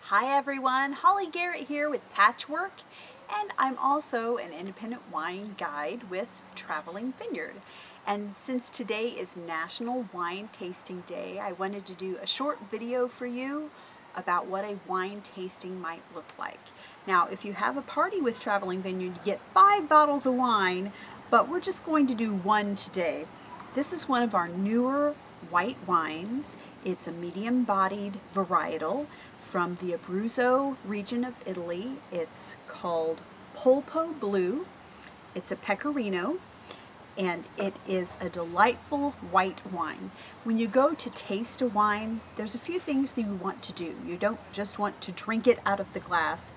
Hi everyone, Holly Garrett here with Patchwork, and I'm also an independent wine guide with Traveling Vineyard. And since today is National Wine Tasting Day, I wanted to do a short video for you about what a wine tasting might look like. Now, if you have a party with Traveling Vineyard, you get 5 bottles of wine, but we're just going to do one today. This is one of our newer white wines. It's a medium-bodied varietal from the Abruzzo region of Italy. It's called Polpo Blu. It's a pecorino, and it is a delightful white wine. When you go to taste a wine, there's a few things that you want to do. You don't just want to drink it out of the glass.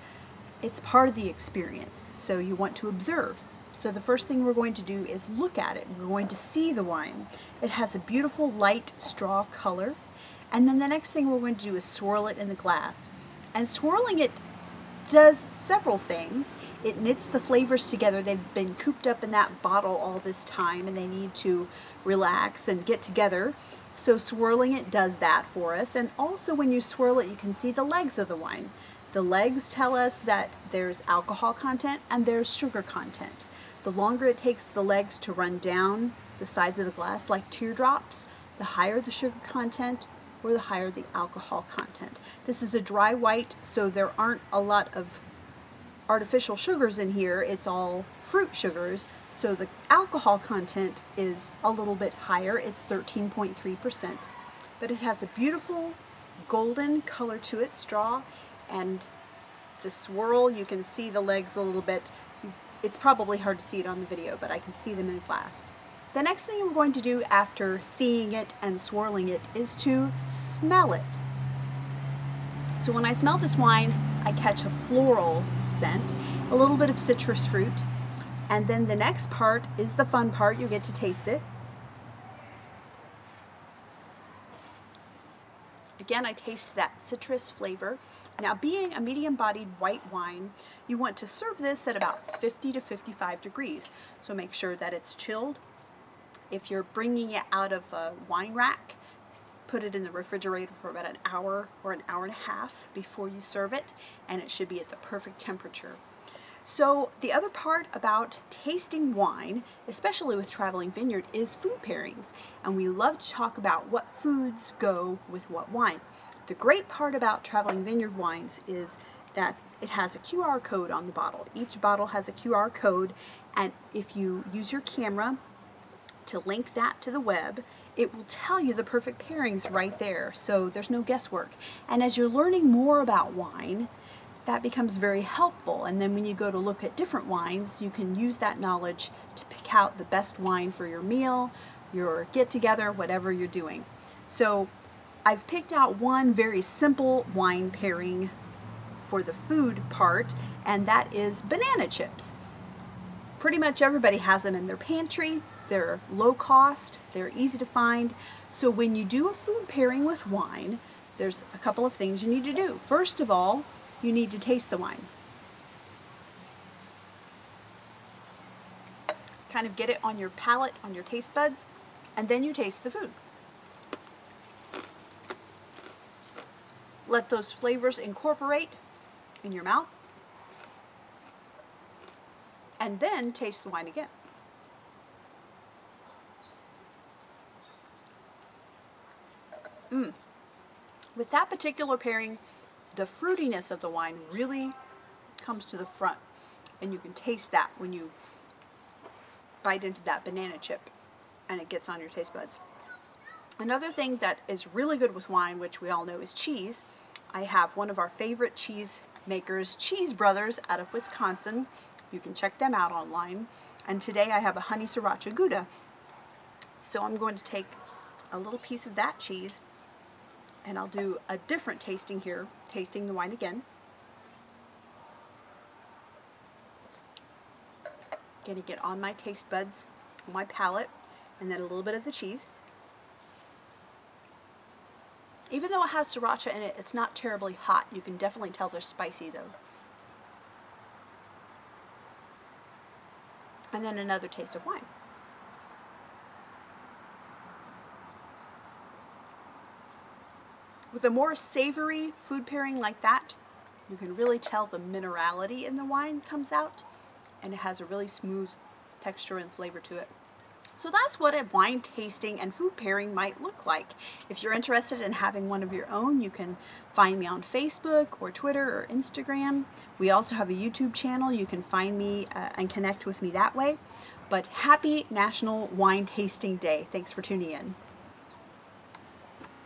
It's part of the experience, so you want to observe. So the first thing we're going to do is look at it. We're going to see the wine. It has a beautiful light straw color. And then the next thing we're going to do is swirl it in the glass. And swirling it does several things. It knits the flavors together. They've been cooped up in that bottle all this time and they need to relax and get together. So swirling it does that for us. And also when you swirl it, you can see the legs of the wine. The legs tell us that there's alcohol content and there's sugar content. The longer it takes the legs to run down the sides of the glass like teardrops, the higher the sugar content or the higher the alcohol content. This is a dry white, so there aren't a lot of artificial sugars in here. It's all fruit sugars, so the alcohol content is a little bit higher. It's 13.3%, but it has a beautiful golden color to its straw, and the swirl, you can see the legs a little bit. It's probably hard to see it on the video, but I can see them in glass. The next thing we're going to do after seeing it and swirling it is to smell it. So when I smell this wine, I catch a floral scent, a little bit of citrus fruit, and then the next part is the fun part. You get to taste it. Again, I taste that citrus flavor. Now, being a medium-bodied white wine, you want to serve this at about 50 to 55 degrees. So make sure that it's chilled. If you're bringing it out of a wine rack, put it in the refrigerator for about an hour or an hour and a half before you serve it, and it should be at the perfect temperature. So the other part about tasting wine, especially with Traveling Vineyard, is food pairings. And we love to talk about what foods go with what wine. The great part about Traveling Vineyard wines is that it has a QR code on the bottle. Each bottle has a QR code, and if you use your camera to link that to the web, it will tell you the perfect pairings right there. So there's no guesswork. And as you're learning more about wine, that becomes very helpful, and then when you go to look at different wines, you can use that knowledge to pick out the best wine for your meal, your get-together, whatever you're doing. So I've picked out one very simple wine pairing for the food part, and that is banana chips. Pretty much everybody has them in their pantry. They're low cost, they're easy to find. So when you do a food pairing with wine, there's a couple of things you need to do. First of all, you need to taste the wine. Kind of get it on your palate, on your taste buds, and then you taste the food. Let those flavors incorporate in your mouth, and then taste the wine again. With that particular pairing, the fruitiness of the wine really comes to the front, and you can taste that when you bite into that banana chip and it gets on your taste buds. Another thing that is really good with wine, which we all know, is cheese. I have one of our favorite cheese makers, Cheese Brothers, out of Wisconsin. You can check them out online. And today I have a honey sriracha Gouda. So I'm going to take a little piece of that cheese, and I'll do a different tasting here, tasting the wine again. Gonna get on my taste buds, on my palate, and then a little bit of the cheese. Even though it has sriracha in it, it's not terribly hot. You can definitely tell they're spicy though. And then another taste of wine. With a more savory food pairing like that, you can really tell the minerality in the wine comes out, and it has a really smooth texture and flavor to it. So that's what a wine tasting and food pairing might look like. If you're interested in having one of your own, you can find me on Facebook or Twitter or Instagram. We also have a YouTube channel. You can find me and connect with me that way. But happy National Wine Tasting Day. Thanks for tuning in.